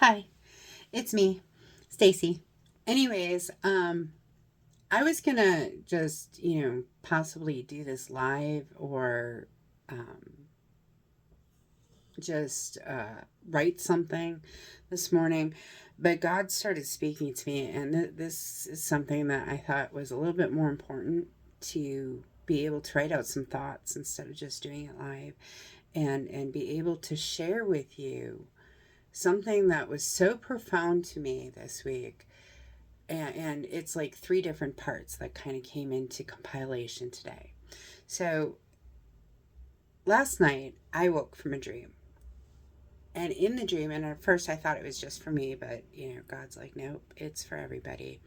Hi, it's me, Stacy. Anyways, I was gonna just, possibly do this live or um, just write something this morning, but God started speaking to me, and this is something that I thought was a little bit more important to be able to write out some thoughts instead of just doing it live and be able to share with you something that was so profound to me this week. And it's like three different parts that kind of came into compilation today. So last night I woke from a dream. And in the dream, and at first I thought it was just for me, but God's like, nope, it's for everybody.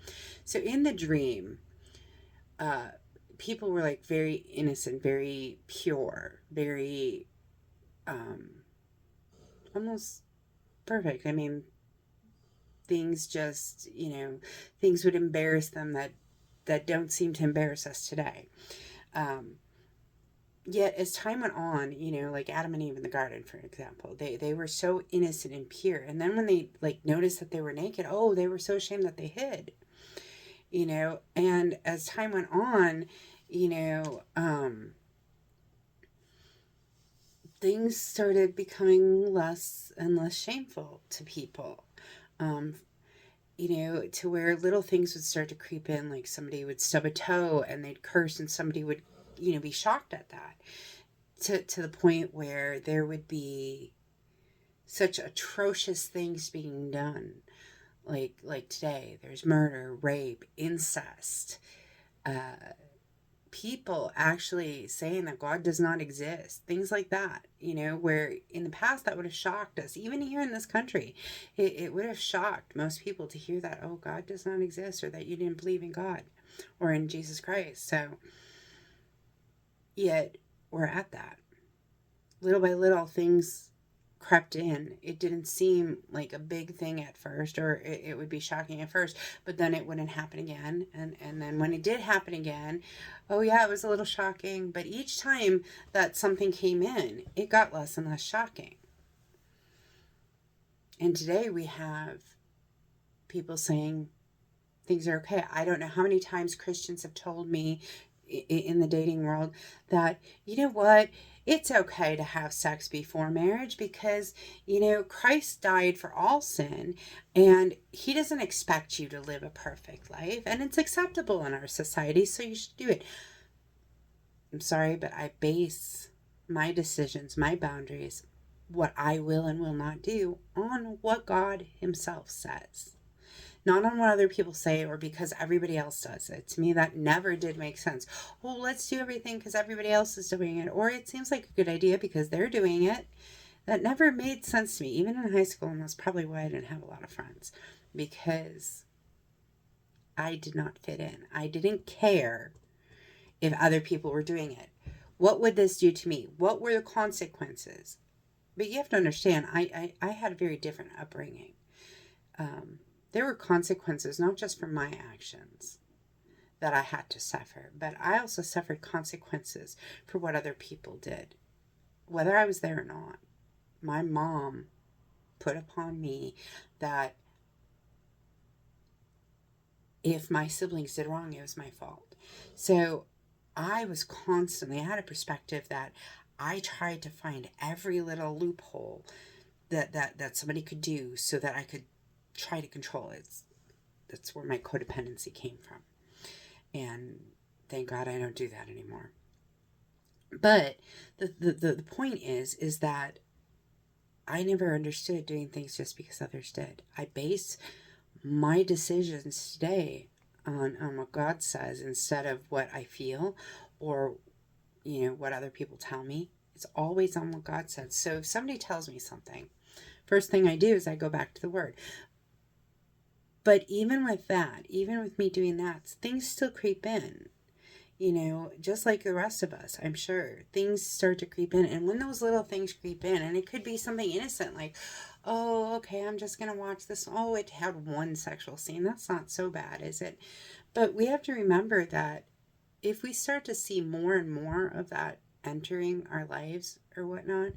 So in the dream, uh, people were like very innocent, very pure, very um, almost perfect. I mean, things just, things would embarrass them that don't seem to embarrass us today. Um, Yet as time went on, like Adam and Eve in the garden, for example, they were so innocent and pure. And then when they like noticed that they were naked, oh, they were so ashamed that they hid, And as time went on, you know, um, things started becoming less and less shameful to people. Um, to where little things would start to creep in, like somebody would stub a toe and they'd curse, and somebody would, be shocked at that. To the point where there would be such atrocious things being done, like today there's murder, rape, incest, uh, people actually saying that God does not exist, things like that, where in the past that would have shocked us. Even here in this country, it would have shocked most people to hear that, oh, God does not exist, or that you didn't believe in God or in Jesus Christ. So yet we're at that. Little by little, things crept in. It didn't seem like a big thing at first, or it would be shocking at first, but then it wouldn't happen again. And then when it did happen again, oh yeah, it was a little shocking. But each time that something came in, it got less and less shocking. And today we have people saying things are okay. I don't know how many times Christians have told me in the dating world that, you know what, it's okay to have sex before marriage because, Christ died for all sin and he doesn't expect you to live a perfect life, and it's acceptable in our society, so you should do it. I'm sorry, but I base my decisions, my boundaries, what I will and will not do on what God himself says, not on what other people say or because everybody else does it. To me, that never did make sense. Well, let's do everything because everybody else is doing it, or it seems like a good idea because they're doing it. That never made sense to me, even in high school, and that's probably why I didn't have a lot of friends, because I did not fit in. I didn't care if other people were doing it. What would this do to me? What were the consequences? But you have to understand, I had a very different upbringing. Um, there were consequences, not just for my actions that I had to suffer, but I also suffered consequences for what other people did, whether I was there or not. My mom put upon me that if my siblings did wrong, it was my fault. So I had a perspective that I tried to find every little loophole that somebody could do so that I could try to control it. That's where my codependency came from. And thank God I don't do that anymore. But the point is that I never understood doing things just because others did. I base my decisions today on what God says instead of what I feel or what other people tell me. It's always on what God says. So if somebody tells me something, first thing I do is I go back to the word. But even with that, even with me doing that, things still creep in. Just like the rest of us, I'm sure things start to creep in. And when those little things creep in, and it could be something innocent like, oh, okay, I'm just going to watch this. Oh, it had one sexual scene. That's not so bad, is it? But we have to remember that if we start to see more and more of that entering our lives or whatnot,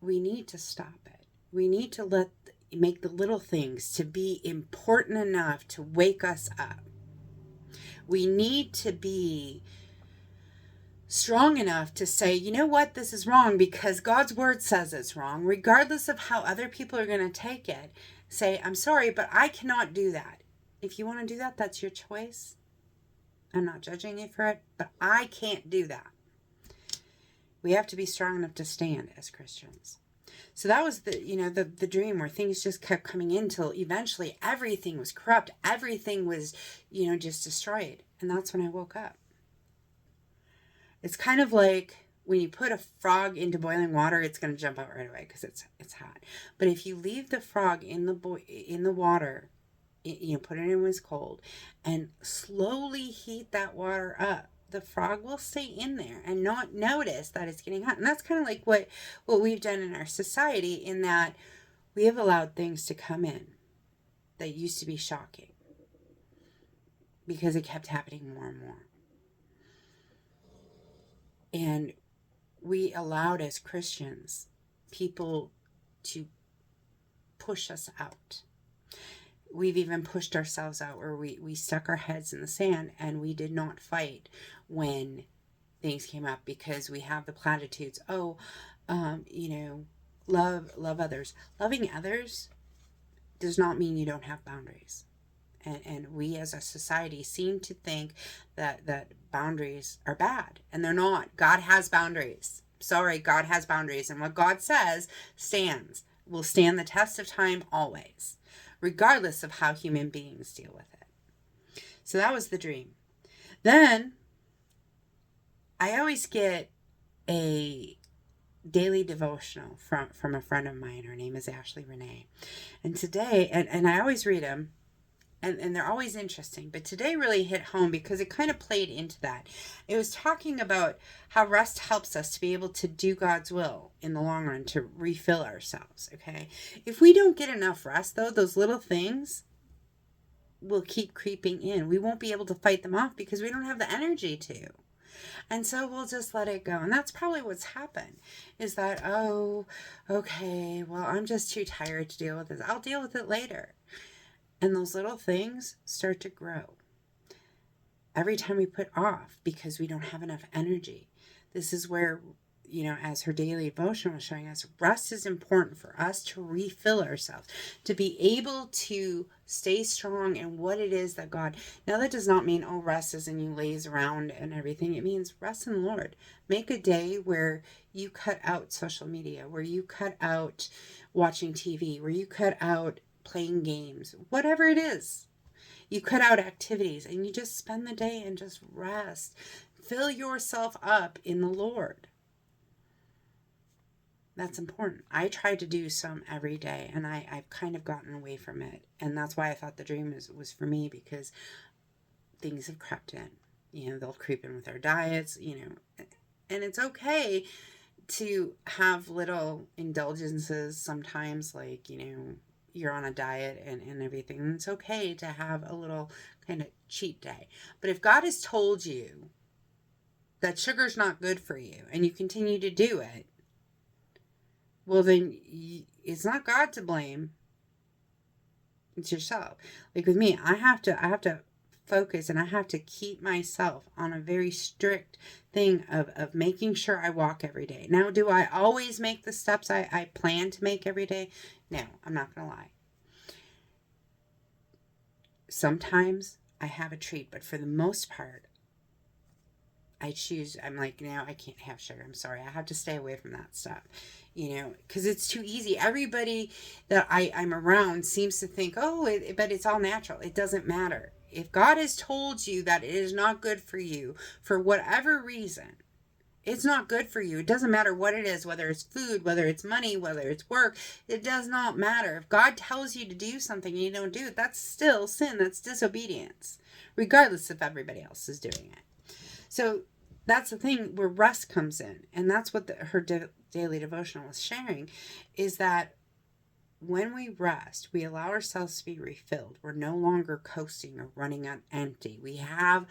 we need to stop it. We need to make the little things to be important enough to wake us up. We need to be strong enough to say, you know what, this is wrong because God's word says it's wrong, regardless of how other people are going to take it. Say, I'm sorry, but I cannot do that. If you want to do that, that's your choice. I'm not judging you for it, but I can't do that. We have to be strong enough to stand as Christians. So that was the dream where things just kept coming in till eventually everything was corrupt. Everything was, just destroyed. And that's when I woke up. It's kind of like when you put a frog into boiling water, it's going to jump out right away because it's hot. But if you leave the frog in the water, put it in when it's cold, and slowly heat that water up, the frog will stay in there and not notice that it's getting hot. And that's kind of like what we've done in our society, in that we have allowed things to come in that used to be shocking because it kept happening more and more. And we allowed, as Christians, people to push us out. We've even pushed ourselves out where we stuck our heads in the sand and we did not fight when things came up because we have the platitudes. Love others. Loving others does not mean you don't have boundaries. And we as a society seem to think that boundaries are bad, and they're not. God has boundaries. Sorry, God has boundaries. And what God says stands, will stand the test of time always, regardless of how human beings deal with it. So that was the dream. Then I always get a daily devotional from a friend of mine. Her name is Ashley Renee. And today, and I always read them, and they're always interesting, but today really hit home because it kind of played into that. It was talking about how rest helps us to be able to do God's will in the long run, to refill ourselves, okay? If we don't get enough rest, though, those little things will keep creeping in. We won't be able to fight them off because we don't have the energy to. And so we'll just let it go. And that's probably what's happened, is that, okay, well, I'm just too tired to deal with this. I'll deal with it later. And those little things start to grow every time we put off because we don't have enough energy. This is where, as her daily devotion was showing us, rest is important for us to refill ourselves, to be able to stay strong in what it is that God. Now, that does not mean, rest is and you laze around and everything. It means rest in the Lord. Make a day where you cut out social media, where you cut out watching TV, where you cut out playing games, whatever it is. You cut out activities and you just spend the day and just rest. Fill yourself up in the Lord. That's important. I try to do some every day, and I've kind of gotten away from it. And that's why I thought the dream was for me, because things have crept in. They'll creep in with our diets, and it's okay to have little indulgences sometimes, like, you're on a diet and everything. And it's okay to have a little kind of cheat day. But if God has told you that sugar's not good for you and you continue to do it, well, then it's not God to blame. It's yourself. Like with me, I have to focus, and I have to keep myself on a very strict thing of making sure I walk every day. Now, do I always make the steps I plan to make every day? No, I'm not going to lie. Sometimes I have a treat, but for the most part, I'm like, no, I can't have sugar. I'm sorry. I have to stay away from that stuff, because it's too easy. Everybody that I'm around seems to think, but it's all natural. It doesn't matter. If God has told you that it is not good for you for whatever reason, it's not good for you. It doesn't matter what it is, whether it's food, whether it's money, whether it's work. It does not matter. If God tells you to do something and you don't do it, that's still sin. That's disobedience, regardless if everybody else is doing it. So that's the thing where rest comes in. And that's what her daily devotional was sharing, is that when we rest, we allow ourselves to be refilled. We're no longer coasting or running on empty. We have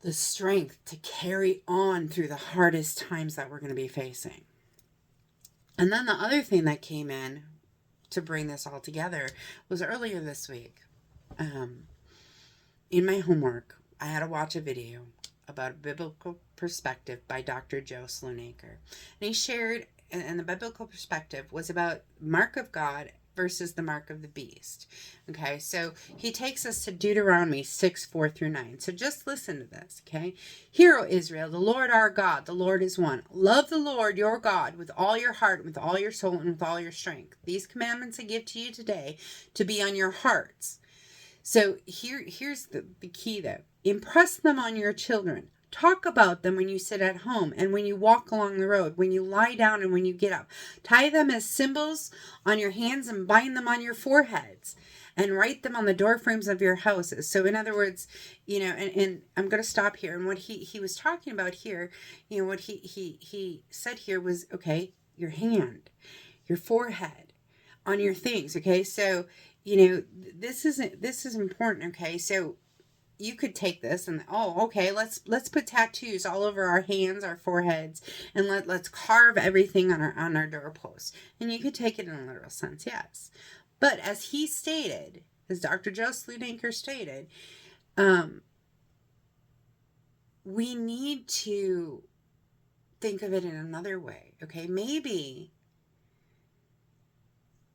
the strength to carry on through the hardest times that we're going to be facing. And then the other thing that came in to bring this all together was earlier this week. In my homework, I had to watch a video about a biblical perspective by Dr. Joe Sloanaker. And he shared, and the biblical perspective was about mark of God versus the mark of the beast. Okay, so he takes us to Deuteronomy 6:4-9. So just listen to this, okay? Hear, O Israel, the Lord our God, the Lord is one. Love the Lord your God with all your heart, with all your soul, and with all your strength. These commandments I give to you today to be on your hearts. So here's the key though. Impress them on your children. Talk about them when you sit at home and when you walk along the road, when you lie down and when you get up. Tie them as symbols on your hands and bind them on your foreheads and write them on the door frames of your houses. So in other words, and I'm going to stop here. And what he was talking about here, what he said here was, okay, your hand, your forehead, on your things. Okay. So, this is important. Okay. So you could take this and, okay, let's put tattoos all over our hands, our foreheads, and let's carve everything on our doorposts. And you could take it in a literal sense, yes. But as he stated, as Dr. Joe Sloanaker stated, we need to think of it in another way. Okay, maybe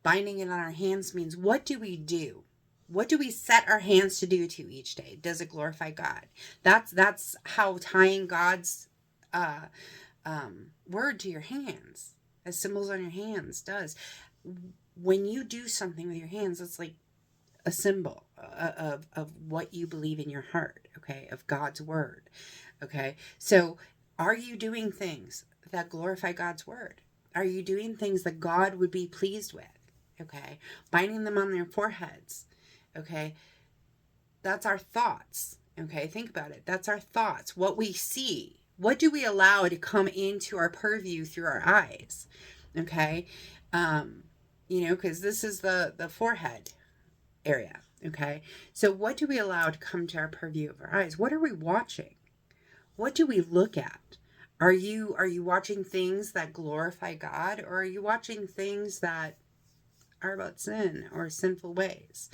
binding it on our hands means, what do we do? What do we set our hands to do to each day? Does it glorify God? That's how tying God's word to your hands, as symbols on your hands, does. When you do something with your hands, it's like a symbol of what you believe in your heart, okay, of God's word, okay? So are you doing things that glorify God's word? Are you doing things that God would be pleased with? Okay, binding them on their foreheads. Okay, that's our thoughts. Okay, think about it. That's our thoughts. What we see. What do we allow to come into our purview through our eyes? Okay, because this is the forehead area. Okay, so what do we allow to come to our purview of our eyes? What are we watching? What do we look at? Are you watching things that glorify God, or are you watching things that are about sin or sinful ways?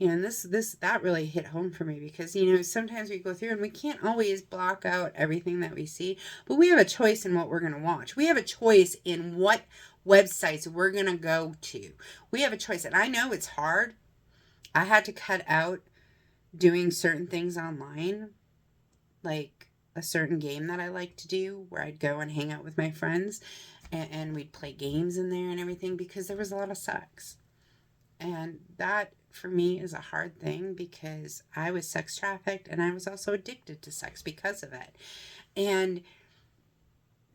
And that really hit home for me, because sometimes we go through and we can't always block out everything that we see, but we have a choice in what we're going to watch. We have a choice in what websites we're going to go to. We have a choice, and I know it's hard. I had to cut out doing certain things online, like a certain game that I like to do, where I'd go and hang out with my friends, and we'd play games in there and everything, because there was a lot of sex. And that, for me, is a hard thing, because I was sex trafficked, and I was also addicted to sex because of it. And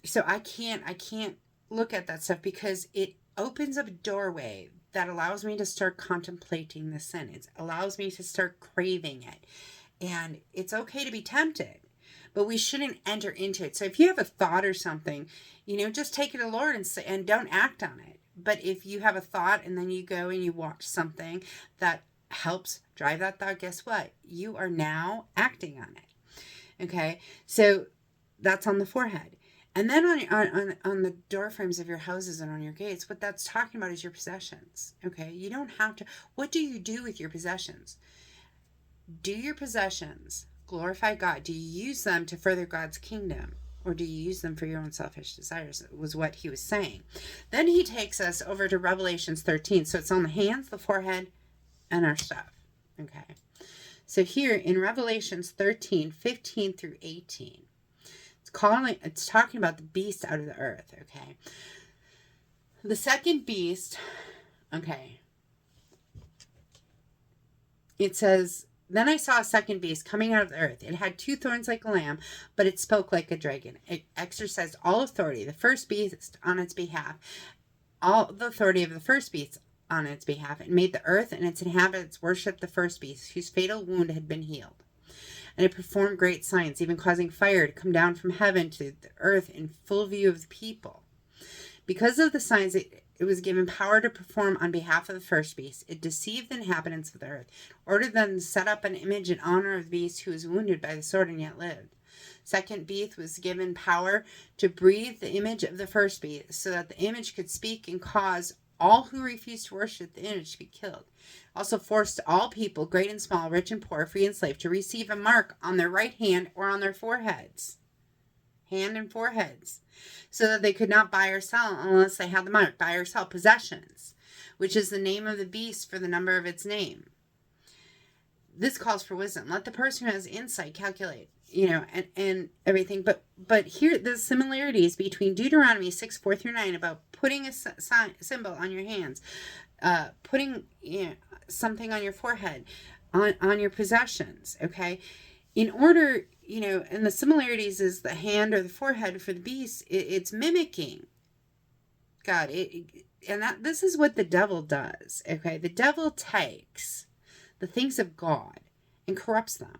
so I can't look at that stuff, because it opens up a doorway that allows me to start contemplating the sin. It allows me to start craving it. And it's okay to be tempted, but we shouldn't enter into it. So if you have a thought or something, just take it to the Lord and don't act on it. But if you have a thought and then you go and you watch something that helps drive that thought, guess what? You are now acting on it. Okay, so that's on the forehead. And then on the door frames of your houses and on your gates, what that's talking about is your possessions. Okay, you don't have to. What do you do with your possessions? Do your possessions glorify God? Do you use them to further God's kingdom? Or do you use them for your own selfish desires? Was what he was saying. Then he takes us over to Revelations 13. So it's on the hands, the forehead, and our stuff. Okay. So here in Revelations 13, 15 through 18, it's talking about the beast out of the earth. Okay. The second beast, okay. It says, then I saw a second beast coming out of the earth. It had 2 thorns like a lamb, but it spoke like a dragon. It exercised all authority, the first beast on its behalf, all the authority of the first beast on its behalf. It made the earth and its inhabitants worship the first beast, whose fatal wound had been healed. And it performed great signs, even causing fire to come down from heaven to the earth in full view of the people. Because of the signs it was given power to perform on behalf of the first beast, it deceived the inhabitants of the earth, ordered them to set up an image in honor of the beast who was wounded by the sword and yet lived. Second beast was given power to breathe the image of the first beast so that the image could speak and cause all who refused to worship the image to be killed. Also forced all people, great and small, rich and poor, free and slave, to receive a mark on their right hand or on their foreheads. Hand and foreheads. So that they could not buy or sell unless they had the mark. Buy or sell possessions, which is the name of the beast for the number of its name. This calls for wisdom. Let the person who has insight calculate, and everything. But here, the similarities between Deuteronomy 6:4-9 about putting a symbol on your hands, putting something on your forehead, on your possessions, okay? In order, and the similarities is the hand or the forehead for the beast, it's mimicking God. This is what the devil does, okay? The devil takes the things of God and corrupts them.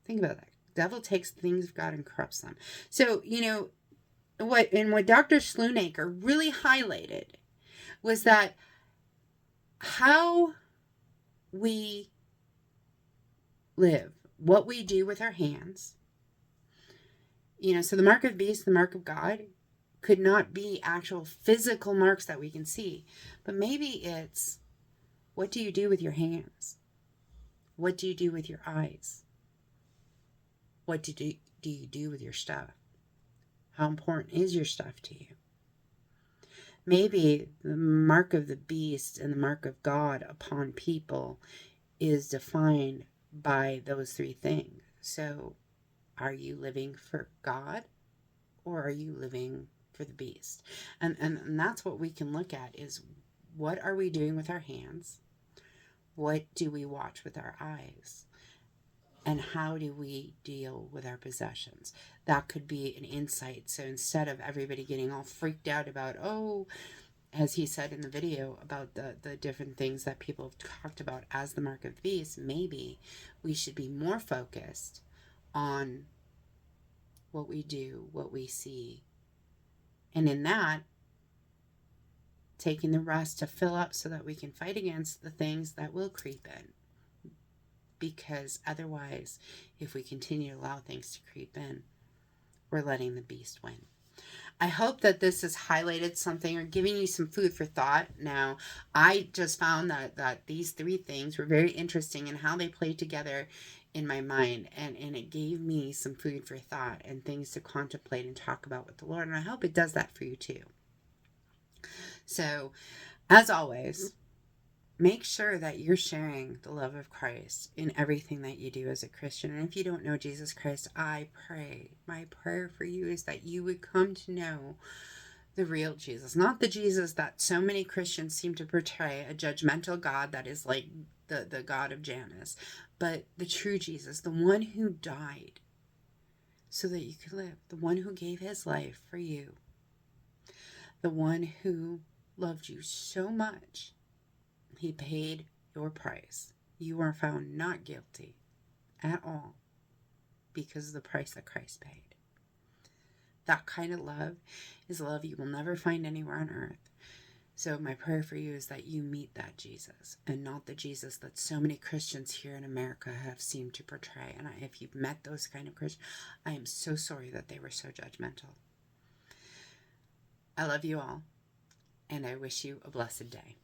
Think about that. The devil takes the things of God and corrupts them. So, what Dr. Schloonacre really highlighted was that how we live, what we do with our hands, so the mark of the beast, the mark of God, could not be actual physical marks that we can see, but maybe it's, what do you do with your hands? What do you do with your eyes? What do you do with your stuff? How important is your stuff to you? Maybe the mark of the beast and the mark of God upon people is defined by those three things. So, are you living for God, or are you living for the beast? And that's what we can look at, is what are we doing with our hands? What do we watch with our eyes? And how do we deal with our possessions? That could be an insight. So instead of everybody getting all freaked out about, as he said in the video, about the different things that people have talked about as the mark of the beast, maybe we should be more focused on what we do, what we see. And in that, taking the rest to fill up so that we can fight against the things that will creep in. Because otherwise, if we continue to allow things to creep in, we're letting the beast win. I hope that this has highlighted something or giving you some food for thought. Now, I just found that these three things were very interesting in how they played together in my mind, and it gave me some food for thought and things to contemplate and talk about with the Lord, and I hope it does that for you too. So, as always, make sure that you're sharing the love of Christ in everything that you do as a Christian. And if you don't know Jesus Christ, I pray, my prayer for you is that you would come to know the real Jesus, not the Jesus that so many Christians seem to portray, a judgmental God that is like the God of Janus, but the true Jesus, the one who died so that you could live, the one who gave his life for you, the one who loved you so much. He paid your price. You are found not guilty at all because of the price that Christ paid. That kind of love is love you will never find anywhere on earth. So my prayer for you is that you meet that Jesus and not the Jesus that so many Christians here in America have seemed to portray. And if you've met those kind of Christians, I am so sorry that they were so judgmental. I love you all, and I wish you a blessed day.